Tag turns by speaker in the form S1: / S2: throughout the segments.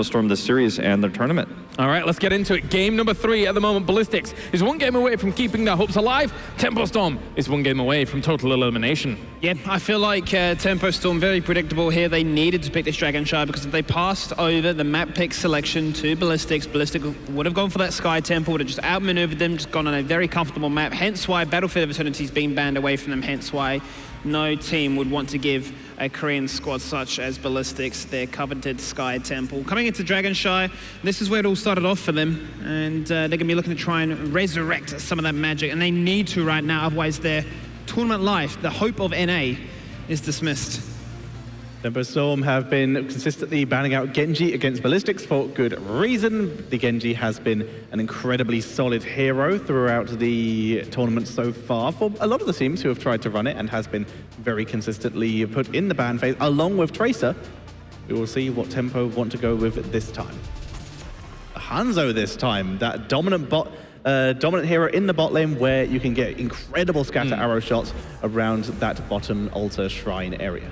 S1: Storm this series and their tournament.
S2: All right, let's get into it. Game number 3 at the moment. Ballistix is one game away from keeping their hopes alive. Tempo Storm is one game away from total elimination.
S3: Yeah, I feel like Tempo Storm very predictable here. They needed to pick this Dragon Shard because if they passed over the map pick selection to Ballistix, Ballistix would have gone for that Sky Temple, would have just outmaneuvered them, just gone on a very comfortable map. Hence why Battlefield of Eternity is being banned away from them. Hence why no team would want to give a Korean squad such as Ballistix their coveted Sky Temple. Coming into Dragon Shard, this is where it all started off for them, and they're going to be looking to try and resurrect some of that magic, and they need to right now, otherwise their tournament life, the hope of NA, is dismissed.
S4: Tempo Storm have been consistently banning out Genji against Ballistix for good reason. The Genji has been an incredibly solid hero throughout the tournament so far for a lot of the teams who have tried to run it, and has been very consistently put in the ban phase along with Tracer. We will see what Tempo want to go with this time. Hanzo this time, that dominant hero in the bot lane where you can get incredible scatter arrow shots around that bottom altar shrine area.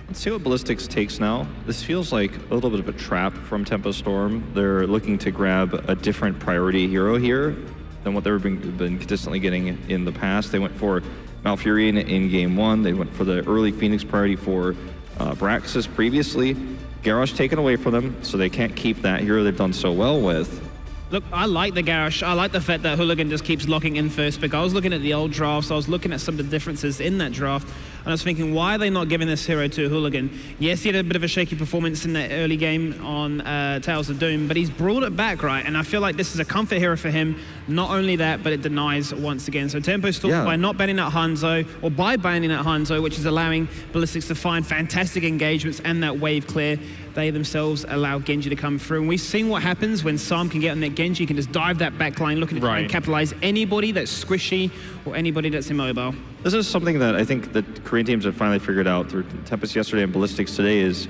S1: Let's see what Ballistix takes now. This feels like a little bit of a trap from Tempo Storm. They're looking to grab a different priority hero here than what they've been consistently getting in the past. They went for Malfurion in game 1. They went for the early Phoenix priority for Braxis previously. Garrosh taken away from them, so they can't keep that hero they've done so well with.
S3: Look, I like the Garrosh. I like the fact that Hooligan just keeps locking in first pick. I was looking at the old drafts. I was looking at some of the differences in that draft. And I was thinking, why are they not giving this hero to Hooligan? Yes, he had a bit of a shaky performance in that early game on Tales of Doom, but he's brought it back, right? And I feel like this is a comfort hero for him. Not only that, but it denies once again. So Tempo Storm, by not banning out Hanzo, or by banning out Hanzo, which is allowing Ballistix to find fantastic engagements and that wave clear, they themselves allow Genji to come through. And we've seen what happens when Sam can get on that Genji, can just dive that backline, looking to try and capitalize anybody that's squishy or anybody that's immobile.
S1: This is something that I think the Korean teams have finally figured out through Tempest yesterday and Ballistix today is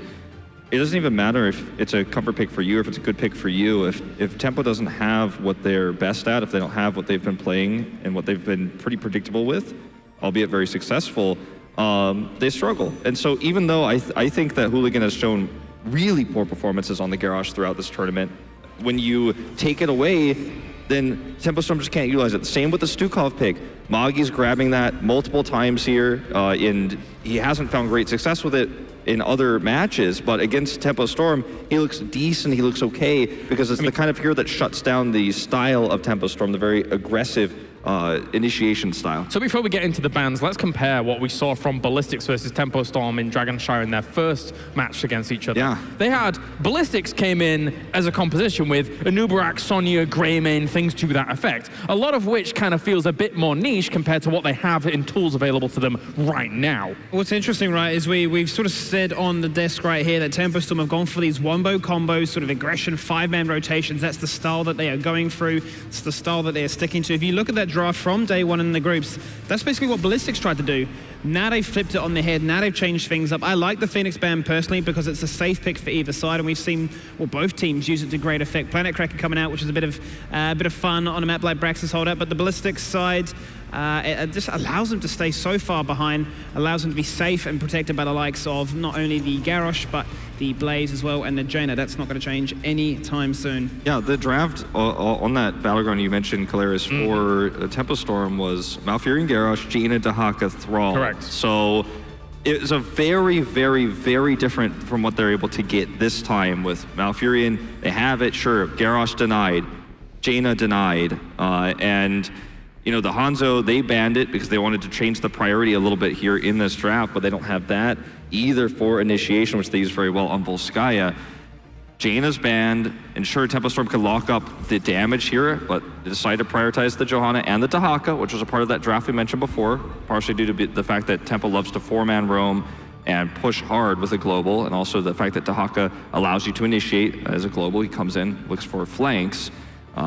S1: it doesn't even matter if it's a comfort pick for you or if it's a good pick for you. If Tempo doesn't have what they're best at, if they don't have what they've been playing and what they've been pretty predictable with, albeit very successful, they struggle. And so even though I think that Hooligan has shown really poor performances on the Garrosh throughout this tournament, when you take it away, then Tempo Storm just can't utilize it. Same with the Stukov pick. Magi's grabbing that multiple times here, and he hasn't found great success with it in other matches, but against Tempo Storm, he looks decent, he looks okay, because it's the kind of hero that shuts down the style of Tempo Storm, the very aggressive initiation style.
S2: So before we get into the bans, let's compare what we saw from Ballistix versus Tempo Storm in Dragon Shard in their first match against each other.
S1: Yeah.
S2: They had, Ballistix came in as a composition with Anubarak, Sonya, Greymane, things to that effect. A lot of which kind of feels a bit more niche compared to what they have in tools available to them right now.
S3: What's interesting, right, is we've sort of said on the desk right here that Tempo Storm have gone for these wombo combos, sort of aggression, 5-man rotations. That's the style that they are going through. It's the style that they are sticking to. If you look at that draft from day one in the groups, that's basically what Ballistix tried to do. Now they've flipped it on their head. Now they've changed things up. I like the Phoenix ban personally because it's a safe pick for either side, and we've seen both teams use it to great effect. Planet Cracker coming out, which is a bit of fun on a map like Braxis Holdout, but the Ballistix side, it just allows them to stay so far behind, allows them to be safe and protected by the likes of not only the Garrosh, but the Blaze as well, and the Jaina. That's not going to change anytime soon.
S1: Yeah, the draft on that battleground you mentioned, Kalaris, for Tempo Storm was Malfurion, Garrosh, Jaina, Dahaka, Thrall.
S2: Correct.
S1: So it's a very, very, very different from what they're able to get this time with Malfurion. They have it, sure. Garrosh denied, Jaina denied, and you know, the Hanzo, they banned it because they wanted to change the priority a little bit here in this draft, but they don't have that either for initiation, which they use very well on Volskaya. Jaina's banned, and sure, Tempo Storm could lock up the damage here, but they decided to prioritize the Johanna and the Dahaka, which was a part of that draft we mentioned before, partially due to the fact that Tempo loves to 4-man roam and push hard with a global, and also the fact that Dahaka allows you to initiate as a global. He comes in, looks for flanks.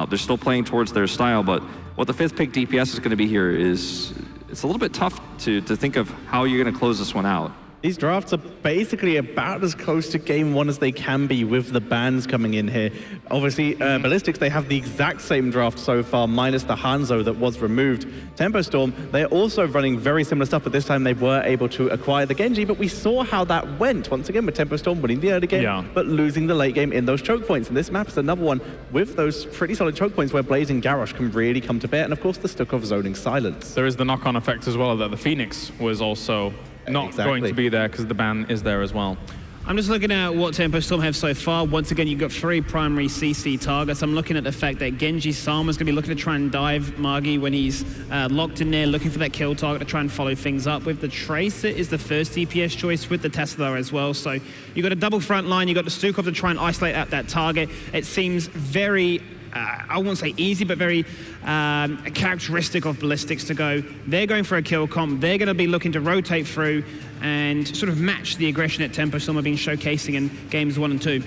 S1: They're still playing towards their style, but what the 5th pick DPS is going to be here is, it's a little bit tough to think of how you're going to close this one out.
S4: These drafts are basically about as close to game one as they can be with the bans coming in here. Obviously, Ballistix, they have the exact same draft so far, minus the Hanzo that was removed. Tempo Storm, they're also running very similar stuff, but this time they were able to acquire the Genji, but we saw how that went. Once again, with Tempo Storm winning the early game, but losing the late game in those choke points. And this map is another one with those pretty solid choke points where Blaze and Garrosh can really come to bear. And of course, the Stukov zoning silence.
S2: There is the knock-on effect as well that the Phoenix was also not going to be there because the ban is there as well.
S3: I'm just looking at what Tempo Storm have so far. Once again, you've got 3 primary CC targets. I'm looking at the fact that Genji Sama's going to be looking to try and dive Magi when he's locked in there, looking for that kill target to try and follow things up. With the Tracer is the first DPS choice with the Tesla as well. So you've got a double front line. You've got the Stukov to try and isolate out that target. It seems very... I won't say easy, but very characteristic of Ballistix to go. They're going for a kill comp. They're going to be looking to rotate through and sort of match the aggression that Tempo Storm have been showcasing in games 1 and 2.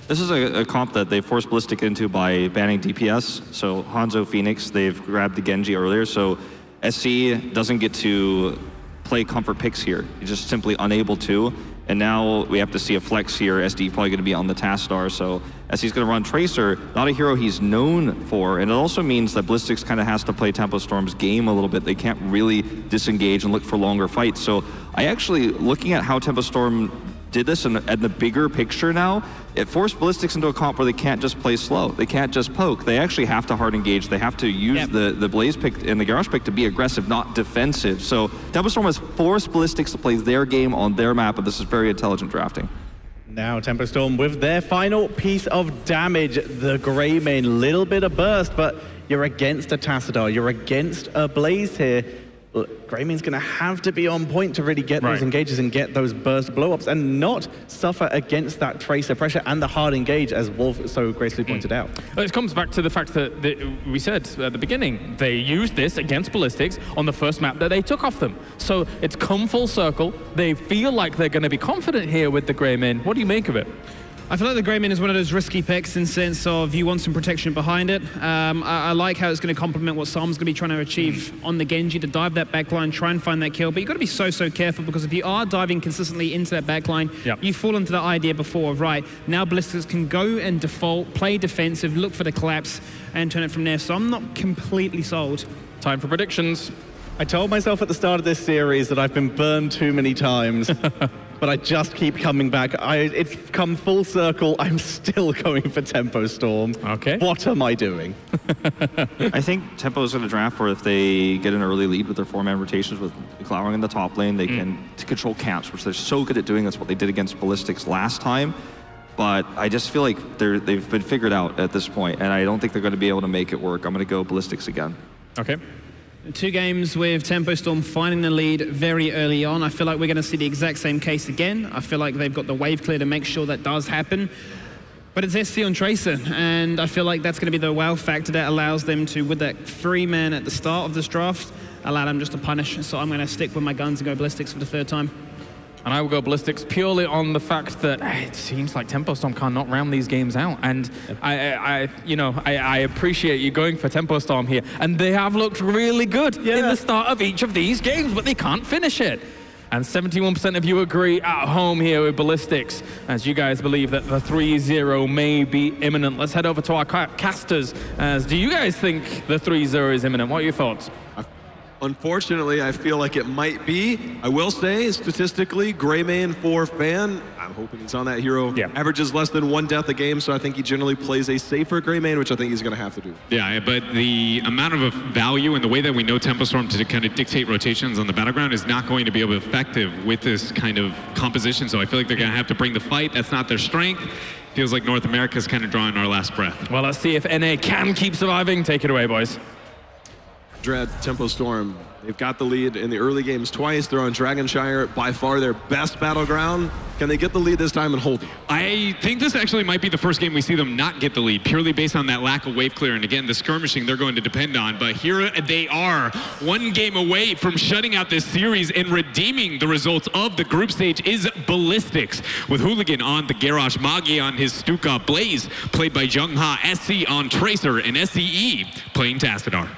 S1: This is a comp that they forced Ballistix into by banning DPS. So Hanzo, Phoenix, they've grabbed the Genji earlier. So SC doesn't get to play comfort picks here. He's just simply unable to. And now we have to see a flex here. SD probably going to be on the Tastar, so SC's going to run Tracer, not a hero he's known for. And it also means that Ballistix kind of has to play Tempo Storm's game a little bit. They can't really disengage and look for longer fights. So I actually, looking at how Tempo Storm did this and the bigger picture now, it forced Ballistix into a comp where they can't just play slow. They can't just poke. They actually have to hard engage. They have to use the Blaze pick and the Garrosh pick to be aggressive, not defensive. So Tempo Storm has forced Ballistix to play their game on their map, and this is very intelligent drafting.
S4: Now Tempo Storm with their final piece of damage, the Greymane. Little bit of burst, but you're against a Tassadar. You're against a Blaze here. Greymane's going to have to be on point to really get those engages and get those burst blow-ups and not suffer against that Tracer pressure and the hard engage, as Wolf so gracefully pointed out.
S2: It comes back to the fact that we said at the beginning, they used this against Ballistix on the first map that they took off them. So it's come full circle. They feel like they're going to be confident here with the Greymane. What do you make of it?
S3: I feel like the Greymane is one of those risky picks in the sense of you want some protection behind it. I like how it's going to complement what Sam's going to be trying to achieve on the Genji to dive that backline, try and find that kill. But you've got to be so careful, because if you are diving consistently into that backline, you fall into the idea before of, right, now Ballistix can go and default, play defensive, look for the collapse, and turn it from there. So I'm not completely sold.
S2: Time for predictions.
S4: I told myself at the start of this series that I've been burned too many times, but I just keep coming back. It's come full circle. I'm still going for Tempo Storm.
S2: Okay.
S4: What am I doing?
S1: I think Tempo is going to draft for if they get an early lead with their 4-man rotations with Glowering in the top lane. They can control camps, which they're so good at doing. That's what they did against Ballistix last time. But I just feel like they've been figured out at this point, and I don't think they're going to be able to make it work. I'm going to go Ballistix again.
S2: Okay.
S3: 2 games with Tempo Storm finding the lead very early on. I feel like we're going to see the exact same case again. I feel like they've got the wave clear to make sure that does happen. But it's SC on Tracer, and I feel like that's going to be the wow factor that allows them to, with that 3-man at the start of this draft, allow them just to punish. So I'm going to stick with my guns and go Ballistix for the 3rd time.
S2: And I will go Ballistix purely on the fact that it seems like Tempo Storm can't not round these games out. And I appreciate you going for Tempo Storm here. And they have looked really good in the start of each of these games, but they can't finish it. And 71% of you agree at home here with Ballistix, as you guys believe that the 3-0 may be imminent. Let's head over to our casters. Do you guys think the 3-0 is imminent? What are your thoughts?
S5: Unfortunately, I feel like it might be. I will say, statistically, Greymane for Fan, I'm hoping he's on that hero, averages less than 1 death a game, so I think he generally plays a safer Greymane, which I think he's going to have to do.
S6: Yeah, but the amount of value and the way that we know Tempo Storm to kind of dictate rotations on the battleground is not going to be able to be effective with this kind of composition, so I feel like they're going to have to bring the fight. That's not their strength. Feels like North America's kind of drawing our last breath.
S2: Well, let's see if NA can keep surviving. Take it away, boys.
S5: Dread, Tempo Storm, they've got the lead in the early games twice. They're on Dragonshire, by far their best battleground. Can they get the lead this time and hold it?
S6: I think this actually might be the first game we see them not get the lead, purely based on that lack of wave clear. And again, the skirmishing they're going to depend on. But here they are, 1 game away from shutting out this series and redeeming the results of the group stage is Ballistix, with Hooligan on the Garrosh, Magi on his Stuka, Blaze played by Jungha, SC on Tracer, and SCE playing Tassadar.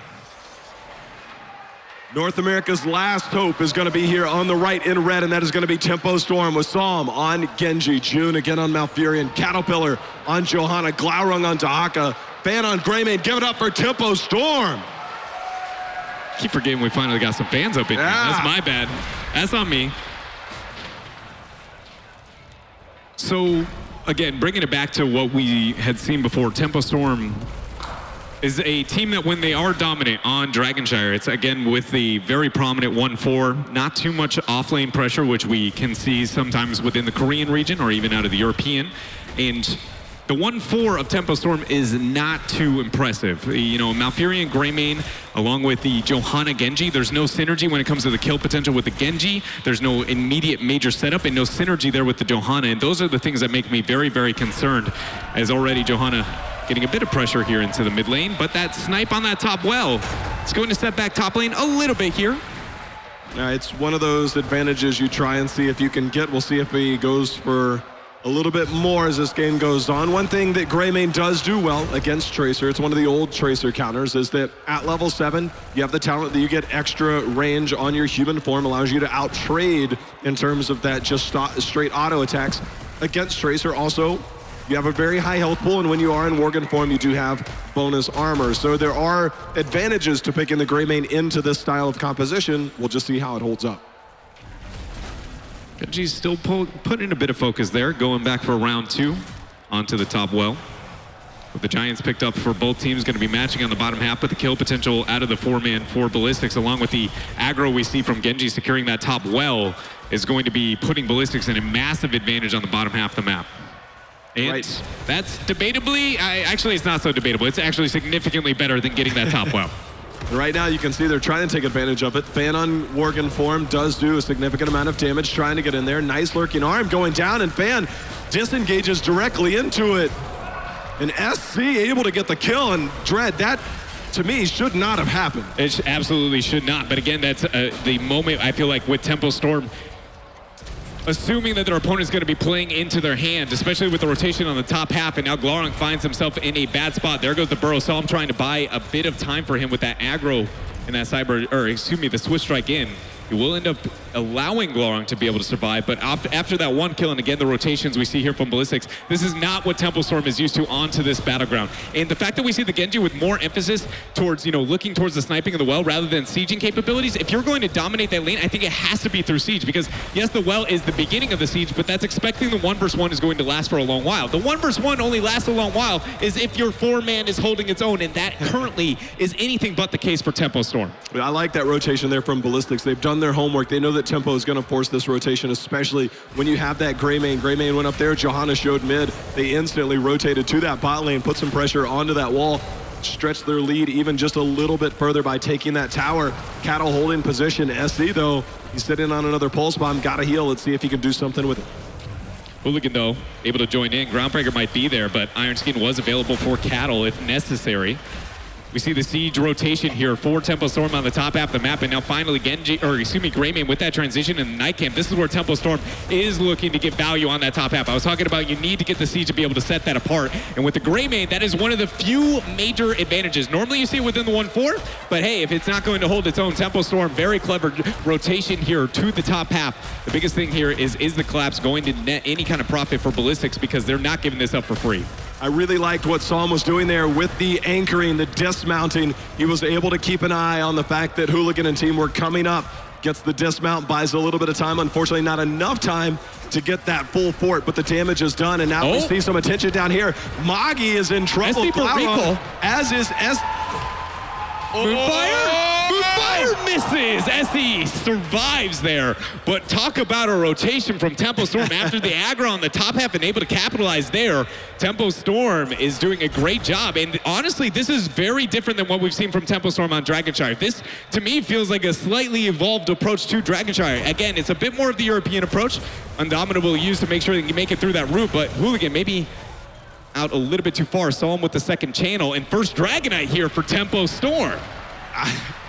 S5: North America's last hope is going to be here on the right in red, and that is going to be Tempo Storm with Psalm on Genji, June again on Malfurion, Caterpillar on Johanna, Glaurung on Dahaka, Fan on Greymane. Give it up for Tempo Storm.
S6: Keep forgetting we finally got some fans up in here. That's my bad. That's on me. So, again, bringing it back to what we had seen before, Tempo Storm is a team that when they are dominant on Dragonshire, it's again with the very prominent 1-4, not too much off-lane pressure, which we can see sometimes within the Korean region or even out of the European. And the 1-4 of Tempo Storm is not too impressive. You know, Malfurion, Greymane, along with the Johanna Genji, there's no synergy when it comes to the kill potential with the Genji. There's no immediate major setup and no synergy there with the Johanna. And those are the things that make me very, very concerned, as already Johanna getting a bit of pressure here into the mid lane, but that snipe on that top well, it's going to step back top lane a little bit here.
S5: It's one of those advantages you try and see if you can get. We'll see if he goes for a little bit more as this game goes on. One thing that Greymane does do well against Tracer, it's one of the old Tracer counters, is that at level 7, you have the talent that you get extra range on your human form, allows you to out-trade in terms of that just straight auto attacks. Against Tracer also, you have a very high health pool, and when you are in Worgen form, you do have bonus armor. So there are advantages to picking the Greymane into this style of composition. We'll just see how it holds up.
S6: Genji's still putting a bit of focus there, going back for round 2 onto the top well. With the Giants picked up for both teams, going to be matching on the bottom half, but the kill potential out of the 4-man for Ballistix, along with the aggro we see from Genji securing that top well, is going to be putting Ballistix in a massive advantage on the bottom half of the map. And that's debatably, actually it's not so debatable, it's actually significantly better than getting that top well.
S5: Right now you can see they're trying to take advantage of it. Fan on Worgen form does do a significant amount of damage trying to get in there. Nice lurking arm going down, and Fan disengages directly into it. And SC able to get the kill, and Dread, that to me should not have happened.
S6: It absolutely should not, but again, that's the moment I feel like with Tempo Storm, assuming that their opponent's going to be playing into their hand, especially with the rotation on the top half, and now Glaurung finds himself in a bad spot. There goes the burrow. So I'm trying to buy a bit of time for him with that aggro and that the Swift Strike in. He will end up allowing Glaurung to be able to survive, but after that one kill, and again the rotations we see here from Ballistix, this is not what Tempo Storm is used to onto this battleground. And the fact that we see the Genji with more emphasis towards, you know, looking towards the sniping of the well rather than sieging capabilities, if you're going to dominate that lane, I think it has to be through siege, because yes, the well is the beginning of the siege, but that's expecting the 1v1 is going to last for a long while. The 1v1 only lasts a long while is if your 4-man is holding its own, and that currently is anything but the case for Tempo Storm.
S5: I like that rotation there from Ballistix. They've done their homework. They know that Tempo is going to force this rotation, especially when you have that Greymane. Greymane went up there, Johanna showed mid. They instantly rotated to that bot lane, put some pressure onto that wall, stretched their lead even just a little bit further by taking that tower. Cattle holding position. SC, though, he's sitting on another pulse bomb. Got to heal. Let's see if he can do something with it.
S6: Hooligan, though, able to join in. Groundbreaker might be there, but Iron Skin was available for Cattle if necessary. We see the siege rotation here for Tempo Storm on the top half of the map, and now finally Greymane with that transition in the night camp. This is where Tempo Storm is looking to get value on that top half. I was talking about you need to get the siege to be able to set that apart, and with the Greymane, that is one of the few major advantages. Normally you see it within the 1-4, but hey, if it's not going to hold its own, Tempo Storm, very clever rotation here to the top half. The biggest thing here is the collapse going to net any kind of profit for Ballistix, because they're not giving this up for free.
S5: I really liked what Psalm was doing there with the anchoring, the dismounting. He was able to keep an eye on the fact that Hooligan and team were coming up. Gets the dismount, buys a little bit of time. Unfortunately, not enough time to get that full fort, but the damage is done, and now we see some attention down here. Magi is in trouble.
S6: Recall.
S5: As is
S6: Moonfire misses. SE survives there, but talk about a rotation from Tempo Storm after the aggro on the top half and able to capitalize there. Tempo Storm is doing a great job, and honestly, this is very different than what we've seen from Tempo Storm on Dragonshire. This, to me, feels like a slightly evolved approach to Dragonshire. Again, it's a bit more of the European approach. Undominable used to make sure that you make it through that route, but Hooligan maybe out a little bit too far. Saw him with the second channel, and first Dragonite here for Tempo Storm.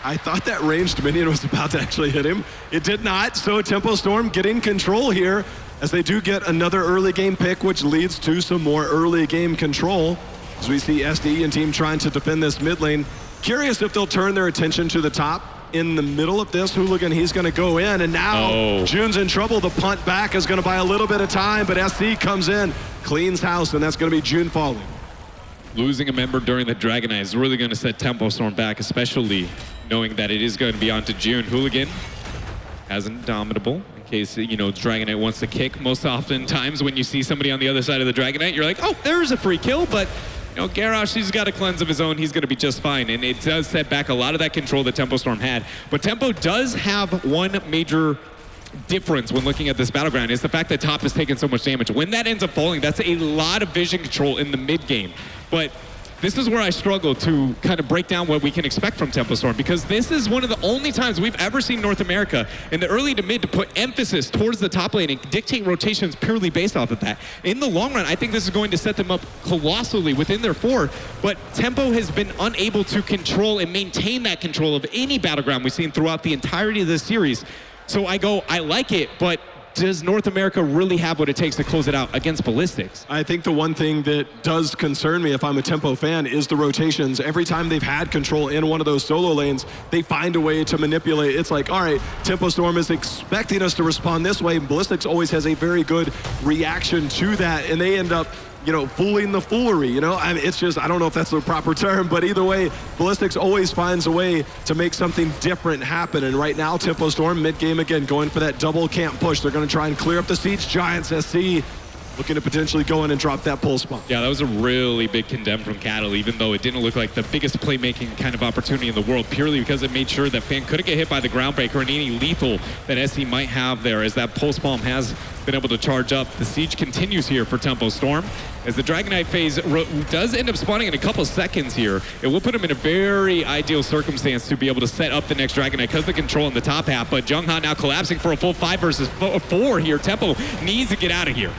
S5: I thought that ranged minion was about to actually hit him. It did not, so Tempo Storm getting control here as they do get another early game pick, which leads to some more early game control. As we see SD and team trying to defend this mid lane. Curious if they'll turn their attention to the top. in the middle of this. Hooligan, he's going to go in, and now June's in trouble. The punt back is going to buy a little bit of time, but SC comes in, cleans house, and that's going to be June falling.
S6: Losing a member during the Dragonite is really going to set Tempo Storm back, especially knowing that it is going to be on to June. Hooligan has an Indomitable in case, you know, Dragonite wants to kick. Most oftentimes when you see somebody on the other side of the Dragonite, you're like, oh, there's a free kill, but you know, Garrosh, he's got a cleanse of his own. He's going to be just fine, and it does set back a lot of that control that Tempo Storm had. But Tempo does have one major difference when looking at this battleground is the fact that top has taken so much damage. When that ends up falling, that's a lot of vision control in the mid game. But this is where I struggle to kind of break down what we can expect from Tempo Storm, because this is one of the only times we've ever seen North America in the early to mid to put emphasis towards the top lane and dictate rotations purely based off of that. In the long run, I think this is going to set them up colossally within their fort, but Tempo has been unable to control and maintain that control of any battleground we've seen throughout the entirety of this series. So I go, I like it, but does North America really have what it takes to close it out against Ballistix?
S5: I think the one thing that does concern me if I'm a Tempo fan is the rotations. Every time they've had control in one of those solo lanes, they find a way to manipulate. It's like, all right, Tempo Storm is expecting us to respond this way. Ballistix always has a very good reaction to that, and they end up, you know, fooling the foolery, you know? I mean, it's just, I don't know if that's the proper term, but either way, Ballistix always finds a way to make something different happen. And right now, Tempo Storm, mid-game again, going for that double camp push. They're going to try and clear up the Siege Giants. SC looking to potentially go in and drop that pull spawn.
S6: Yeah, that was a really big condemn from Cattle, even though it didn't look like the biggest playmaking kind of opportunity in the world, purely because it made sure that Fan couldn't get hit by the Groundbreaker and any lethal that SC might have there, as that pulse bomb has been able to charge up. The siege continues here for Tempo Storm, as the Dragonite phase does end up spawning in a couple seconds here. It will put him in a very ideal circumstance to be able to set up the next Dragonite because the control in the top half, but Jungha now collapsing for a full 5 versus 4 here. Tempo needs to get out of here.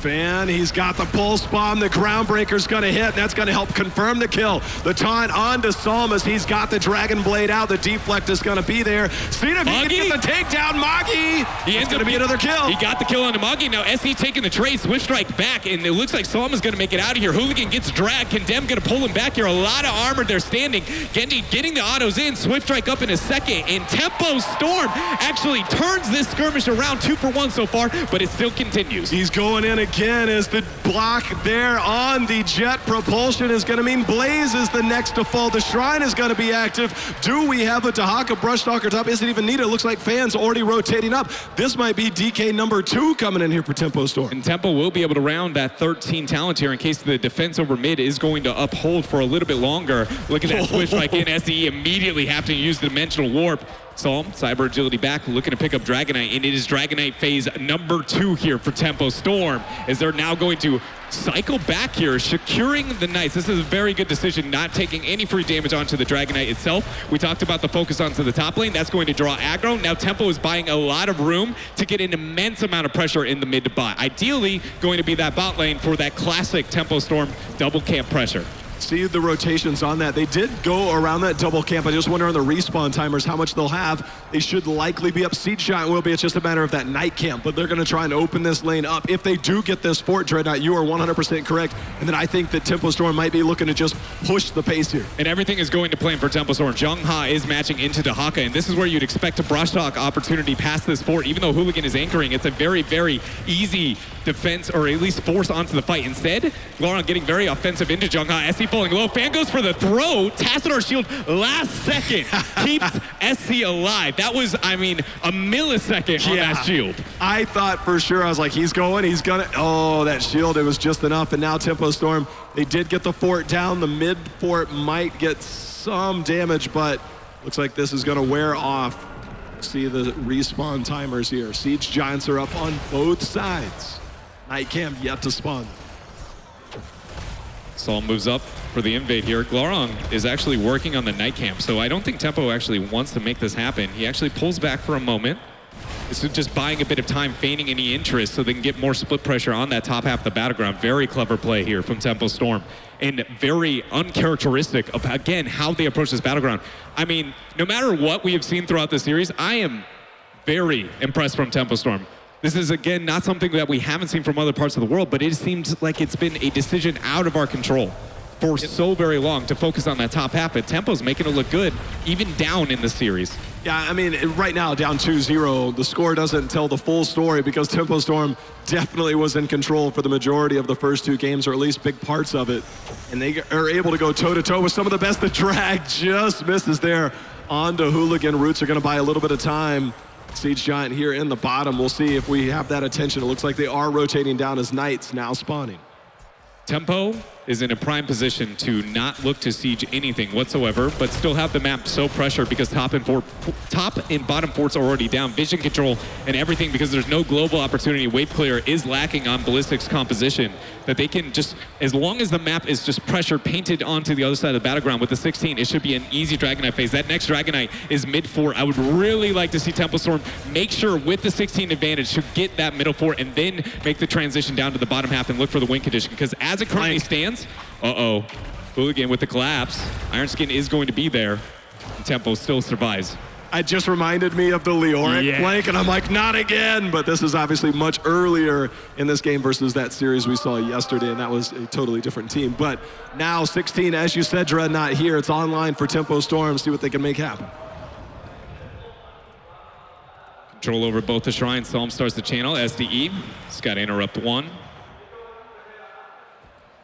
S5: Fan, he's got the pulse bomb. The Groundbreaker's going to hit, and that's going to help confirm the kill. The taunt on to Salmas. He's got the Dragon Blade out. The deflect is going to be there. See if he can get the takedown. Magi! It's going to be another kill.
S6: He got the kill on Magi. Now SC taking the trade. Swift Strike back, and it looks like Salma's going to make it out of here. Hooligan gets dragged. Condemn going to pull him back here. A lot of armor there standing. Genji getting the autos in. Swift Strike up in a second, and Tempo Storm actually turns this skirmish around 2 for 1 so far, but it still continues.
S5: He's going in again as the block there on the jet propulsion is going to mean Blaze is the next to fall. The Shrine is going to be active. Do we have a Dahaka Brush Stalker top? Isn't even needed. It looks like Fans already rotating up. This might be DK number 2 coming in here for Tempo Storm.
S6: And Tempo will be able to round that 13 talent here in case the defense over mid is going to uphold for a little bit longer. Look at that switch like in SE immediately having to use the Dimensional Warp. Psalm, Cyber Agility back, looking to pick up Dragonite, and it is Dragonite phase number 2 here for Tempo Storm, as they're now going to cycle back here, securing the Knights. This is a very good decision, not taking any free damage onto the Dragonite itself. We talked about the focus onto the top lane. That's going to draw aggro. Now Tempo is buying a lot of room to get an immense amount of pressure in the mid to bot. Ideally, going to be that bot lane for that classic Tempo Storm double camp pressure.
S5: See the rotations on that. They did go around that double camp. I just wonder on the respawn timers how much they'll have. They should likely be up. Siege Giant will be. It's just a matter of that night camp, but they're going to try and open this lane up. If they do get this fort, Dreadnought, you are 100% correct. And then I think that Tempo Storm might be looking to just push the pace here.
S6: And everything is going to plan for Tempo Storm. Jungha is matching into Dahaka, and this is where you'd expect a brush talk opportunity past this fort. Even though Hooligan is anchoring, it's a very, very easy defense, or at least force onto the fight. Instead, Gloron getting very offensive into Jungha. SC falling low. Fan goes for the throw. Tassadar shield last second keeps SC alive. That was, I mean, a millisecond on that shield.
S5: I thought for sure, I was like, he's gonna, oh, that shield, it was just enough. And now Tempo Storm, they did get the fort down. The mid fort might get some damage, but looks like this is gonna wear off. See the respawn timers here. Siege Giants are up on both sides. Night camp yet to spawn.
S6: Saul moves up for the invade here. Glorong is actually working on the night camp, so I don't think Tempo actually wants to make this happen. He actually pulls back for a moment. This is just buying a bit of time, feigning any interest so they can get more split pressure on that top half of the battleground. Very clever play here from Tempo Storm, and very uncharacteristic of, again, how they approach this battleground. I mean, no matter what we have seen throughout the series, I am very impressed from Tempo Storm. This is, again, not something that we haven't seen from other parts of the world, but it seems like it's been a decision out of our control. for so very long to focus on that top half, but Tempo's making it look good, even down in the series.
S5: Yeah, I mean, right now, down 2-0, the score doesn't tell the full story because Tempo Storm definitely was in control for the majority of the first 2 games, or at least big parts of it. And they are able to go toe-to-toe with some of the best. The drag just misses there onto Hooligan. Roots are going to buy a little bit of time. Siege Giant here in the bottom. We'll see if we have that attention. It looks like they are rotating down as Knights now spawning.
S6: Tempo is in a prime position to not look to siege anything whatsoever, but still have the map so pressured because top and bottom forts are already down. Vision control and everything, because there's no global opportunity. Wave clear is lacking on Ballistix composition, that they can just, as long as the map is just pressured, painted onto the other side of the battleground with the 16, it should be an easy Dragonite phase. That next Dragonite is mid-fort. I would really like to see Tempo Storm make sure with the 16 advantage to get that middle fort and then make the transition down to the bottom half and look for the win condition, because as it currently stands, Hooligan with the collapse. Iron Skin is going to be there. And Tempo still survives.
S5: It just reminded me of the Leoric flank, and I'm like, not again! But this is obviously much earlier in this game versus that series we saw yesterday, and that was a totally different team. But now 16, as you said, Dreadnought here. It's online for Tempo Storm. See what they can make happen.
S6: Control over both the shrines. Psalm starts the channel. SDE. It's got to interrupt 1.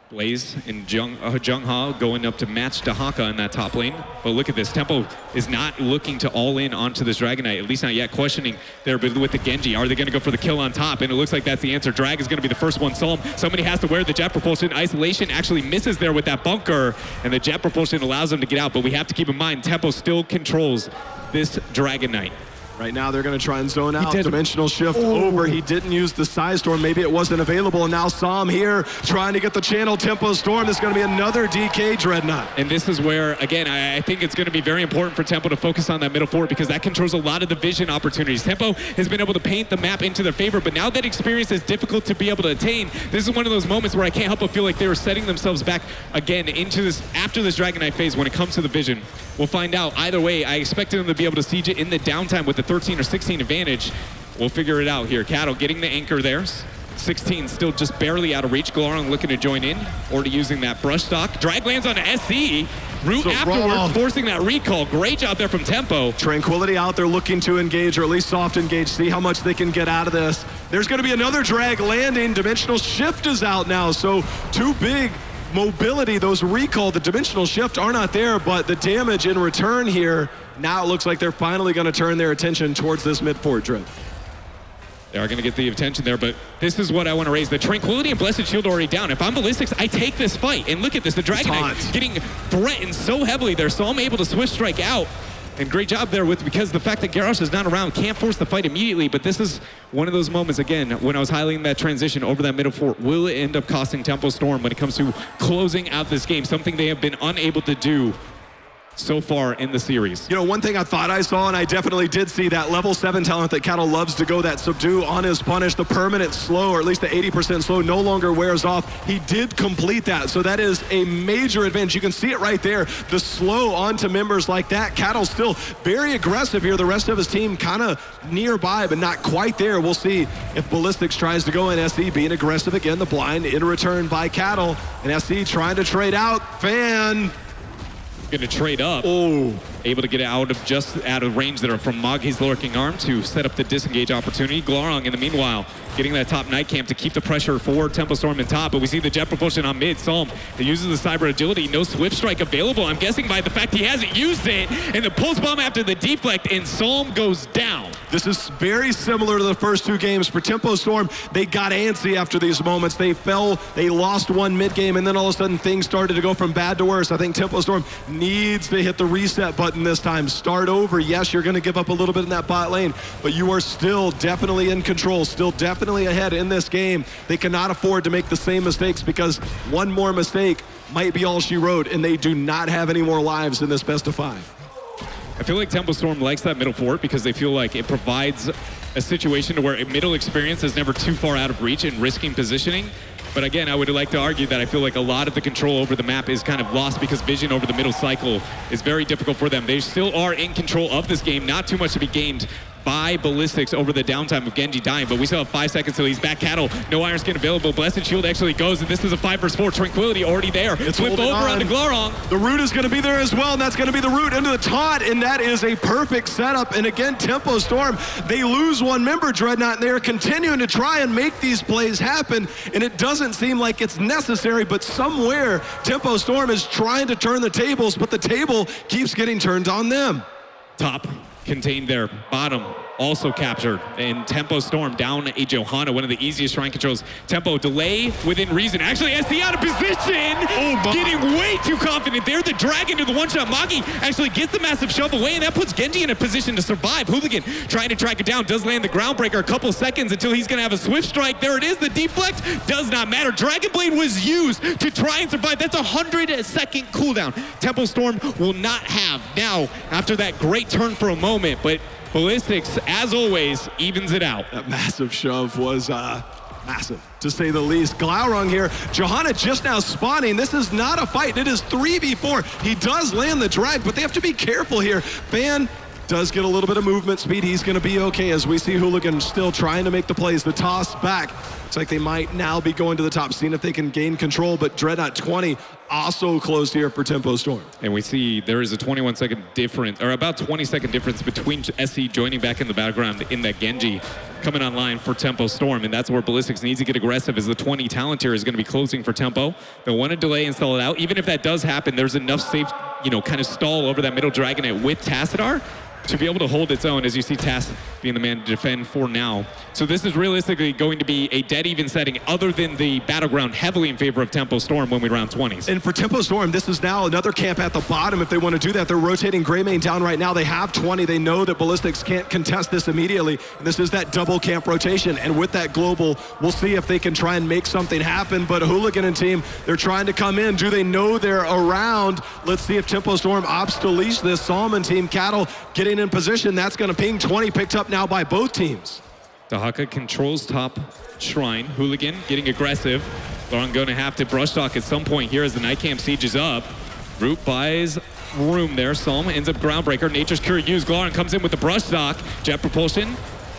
S6: Blaze and Jung-Ha going up to match Dahaka in that top lane. But look at this. Tempo is not looking to all in onto this Dragonite, at least not yet. Questioning there with the Genji. Are they going to go for the kill on top? And it looks like that's the answer. Drag is going to be the first one. Psalm, somebody has to wear the jet propulsion. Isolation actually misses there with that bunker, and the jet propulsion allows them to get out. But we have to keep in mind, Tempo still controls this Dragonite.
S5: Right now, they're going to try and zone out. Dimensional shift over. He didn't use the Side Storm. Maybe it wasn't available. And now Psalm here trying to get the channel. Tempo Storm. This is going to be another DK Dreadnought.
S6: And this is where, again, I think it's going to be very important for Tempo to focus on that middle fort, because that controls a lot of the vision opportunities. Tempo has been able to paint the map into their favor, but now that experience is difficult to be able to attain. This is one of those moments where I can't help but feel like they were setting themselves back again into this, after this Dragonite phase when it comes to the vision. We'll find out. Either way, I expected them to be able to siege it in the downtime with the 13 or 16 advantage. We'll figure it out here. Cattle getting the anchor there. 16 still just barely out of reach. Glorong looking to join in, or to using that brush stock. Drag lands on SC. Root so afterwards, forcing that recall. Great job there from Tempo.
S5: Tranquility out there looking to engage, or at least soft engage. See how much they can get out of this. There's going to be another drag landing. Dimensional shift is out now, so too big. Mobility, those recall, the dimensional shift are not there, but the damage in return here, now it looks like they're finally going to turn their attention towards this mid-fort drift.
S6: They are going to get the attention there, but this is what I want to raise. The Tranquility and Blessed Shield are already down. If I'm Ballistix, I take this fight. And look at this, the Dragonite getting threatened so heavily there, so I'm able to Swift Strike out. And great job there because the fact that Garrosh is not around can't force the fight immediately, but this is one of those moments, again, when I was highlighting that transition over that middle fort, will it end up costing Tempo Storm when it comes to closing out this game, something they have been unable to do so far in the series.
S5: You know, one thing I thought I saw, and I definitely did see, that level 7 talent that Cattle loves to go, that subdue on his punish, the permanent slow, or at least the 80% slow, no longer wears off. He did complete that, so that is a major advantage. You can see it right there, the slow onto members like that. Cattle's still very aggressive here. The rest of his team kind of nearby, but not quite there. We'll see if Ballistix tries to go in. SC being aggressive again, the blind in return by Cattle, and SC trying to trade out. Fan
S6: going to trade up. Able to get out of range there from Moggy's lurking arm to set up the disengage opportunity. Glorong, in the meanwhile, getting that top night camp to keep the pressure for Tempo Storm in top, but we see the jet propulsion on mid. Psalm, he uses the cyber agility, no Swift Strike available. I'm guessing by the fact he hasn't used it, and the pulse bomb after the deflect, and Psalm goes down.
S5: This is very similar to the first 2 games for Tempo Storm. They got antsy after these moments. They fell, they lost one mid-game, and then all of a sudden things started to go from bad to worse. I think Tempo Storm needs to hit the reset button this time. Start over. Yes, you're going to give up a little bit in that bot lane, but you are still definitely in control, still definitely ahead in this game. They cannot afford to make the same mistakes, because one more mistake might be all she wrote, and they do not have any more lives in this best of 5.
S6: I feel like Tempo Storm likes that middle fort because they feel like it provides a situation to where a middle experience is never too far out of reach and risking positioning. But again, I would like to argue that I feel like a lot of the control over the map is kind of lost because vision over the middle cycle is very difficult for them. They still are in control of this game, not too much to be gained by Ballistix over the downtime of Genji dying, but we still have 5 seconds till he's back. Cattle, no Iron Skin available. Blessed Shield actually goes, and this is a 5 versus 4. Tranquility already there.
S5: It's
S6: flip over onto Glorong.
S5: The root is going to be there as well, and that's going to be the root into the taunt, and that is a perfect setup. And again, Tempo Storm, they lose one member, Dreadnought, and they are continuing to try and make these plays happen, and it doesn't seem like it's necessary, but somewhere Tempo Storm is trying to turn the tables, but the table keeps getting turned on them.
S6: Top contained there, bottom also captured, and Tempo Storm down a Johanna, one of the easiest shrine controls. Tempo delay within reason. Actually, SC out of position, getting way too confident there. The drag into the one-shot. Magi actually gets the massive shove away, and that puts Genji in a position to survive. Hooligan trying to track it down, does land the Groundbreaker, a couple seconds until he's gonna have a Swift Strike. There it is, the deflect does not matter. Dragon Blade was used to try and survive. That's a 100-second cooldown. Tempo Storm will not have now after that great turn for a moment, but Ballistix, as always, evens it out.
S5: That massive shove was massive, to say the least. Glaurung here, Johanna just now spawning. This is not a fight, it is 3v4. He does land the drag, but they have to be careful here. Fan does get a little bit of movement speed. He's gonna be okay as we see Hooligan still trying to make the plays. The toss back. Looks like they might now be going to the top, seeing if they can gain control, but Dreadnought 20 also closed here for Tempo Storm.
S6: And we see there is a 21-second difference, or about 20-second difference between SC joining back in the background in that Genji coming online for Tempo Storm, and that's where Ballistix needs to get aggressive, as the 20 talent here is going to be closing for Tempo. They'll want to delay and stall it out. Even if that does happen, there's enough safe, kind of stall over that middle Dragonite with Tassadar to be able to hold its own, as you see Tass being the man to defend for now. So this is realistically going to be a dead even setting, other than the battleground heavily in favor of Tempo Storm when we round 20s.
S5: And for Tempo Storm, this is now another camp at the bottom if they want to do that. They're rotating Greymane down right now. They have 20. They know that Ballistix can't contest this immediately. And this is that double camp rotation. And with that global, we'll see if they can try and make something happen. But Hooligan and team, they're trying to come in. Do they know they're around? Let's see if Tempo Storm opts to leash this. Solomon team, Cattle getting in position. That's going to ping 20, picked up now by both teams.
S6: Dahaka controls top shrine. Hooligan getting aggressive. Glorong going to have to brush talk at some point here as the Night Camp siege is up. Root buys room there. Psalm ends up Groundbreaker. Nature's Cure used. Glorong comes in with the brush talk. Jet propulsion.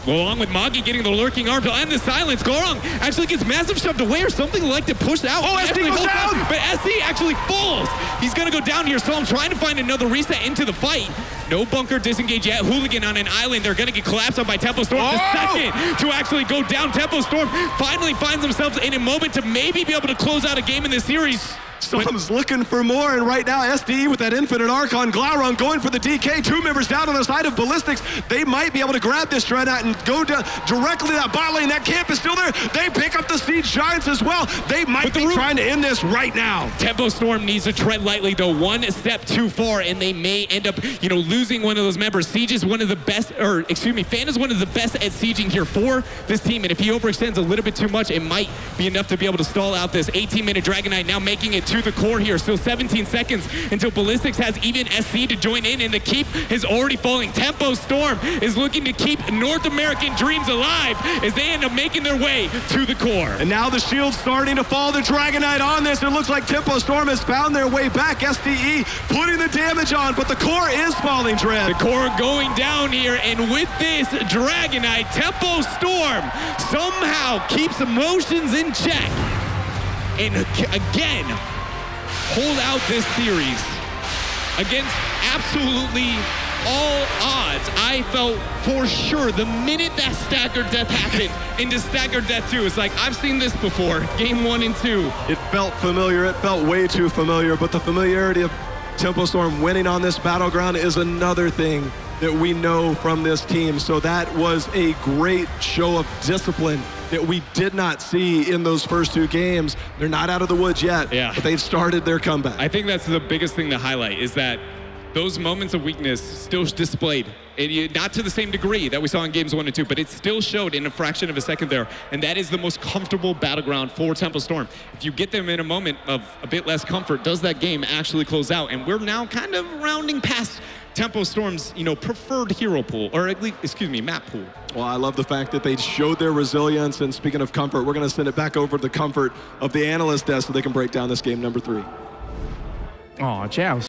S6: Along with Magi getting the lurking arm to end the silence. Glorong actually gets massive shoved away or something like to push out.
S5: Oh, SD goes down!
S6: But SC actually falls. He's going to go down here, so I'm trying to find another reset into the fight. No bunker disengage yet. Hooligan on an island. They're going to get collapsed on by Tempo Storm. The second to actually go down. Tempo Storm finally finds themselves in a moment to maybe be able to close out a game in this series.
S5: Someone's looking for more, and right now SDE with that Infinite Archon. Glaurung going for the DK. 2 members down on the side of Ballistix. They might be able to grab this Dreadnought and go down directly to that bot lane. That camp is still there. They pick up the Siege Giants as well. They might be trying to end this right now.
S6: Tempo Storm needs to tread lightly, though. One step too far, and they may end up, losing one of those members. Siege is one of the best, Fan is one of the best at sieging here for this team, and if he overextends a little bit too much, it might be enough to be able to stall out this 18-minute Dragonite, now making it to the core here. Still 17 seconds until Ballistix has even SC to join in, and the keep is already falling. Tempo Storm is looking to keep North American dreams alive as they end up making their way to the core.
S5: And now the shield's starting to fall. The Dragonite on this. It looks like Tempo Storm has found their way back. SDE putting the damage on, but the core is falling, Dread.
S6: The core going down here, and with this Dragonite, Tempo Storm somehow keeps emotions in check. And again, hold out this series against absolutely all odds. I felt for sure the minute that staggered death happened into staggered death 2, it's like, I've seen this before, game 1 and 2.
S5: It felt familiar. It felt way too familiar, but the familiarity of Tempo Storm winning on this battleground is another thing that we know from this team. So that was a great show of discipline that we did not see in those first 2 games. They're not out of the woods yet, but they've started their comeback.
S6: I think that's the biggest thing to highlight, is that those moments of weakness still displayed. Not to the same degree that we saw in games 1 and 2, but it still showed in a fraction of a second there, and that is the most comfortable battleground for Tempo Storm. If you get them in a moment of a bit less comfort, does that game actually close out? And we're now kind of rounding past Tempo Storm's, preferred hero pool, or at least, map pool.
S5: Well, I love the fact that they showed their resilience, and speaking of comfort, we're going to send it back over to the comfort of the analyst desk so they can break down this game number 3.
S2: Oh, Joust.